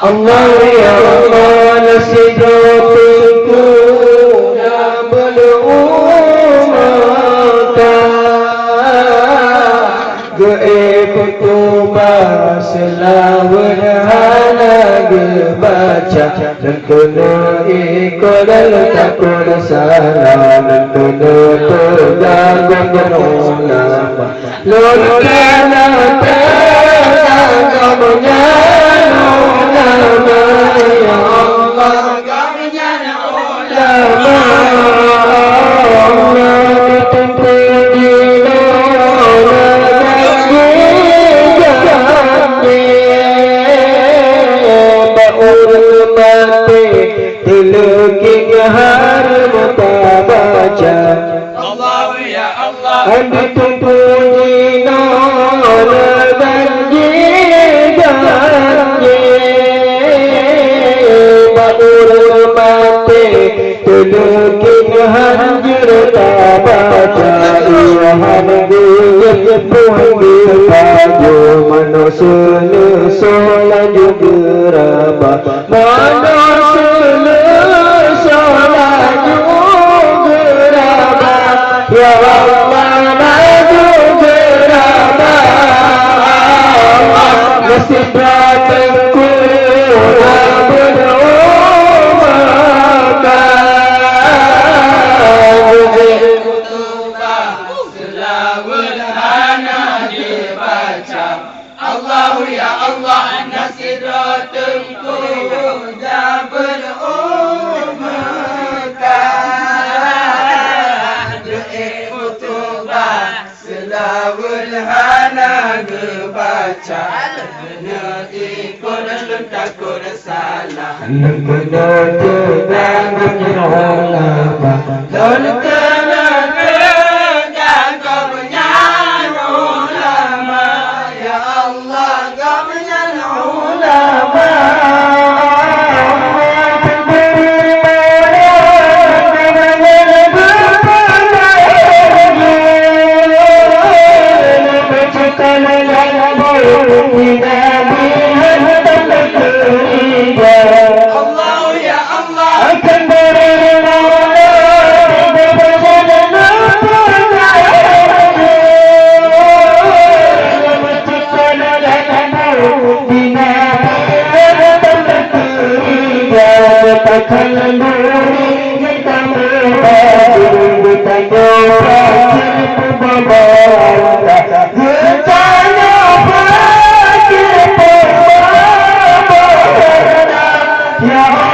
Allah ya Allah nasihatku ya belumata gaib kutubah selawat hana baca dan kena ikut dan takut salah dan kena terganggu ulama lorkana terganggunya ulama ya Allah ganggunya ulama Allah ditempuh di Allah ya Allah andi tumpuji nona ganji ganji baur mate tulukin hanjir tabaca iya hangi pundi paju manusia solan jugeraba manusia solan jugeraba ya Allah maju geraba nasib rakyatku Allah ya Allah nasiratku jabal ummatan du'i kutubah selawul hana baca kena ikut dan takut salah kena terganggu ulama dan kena Ya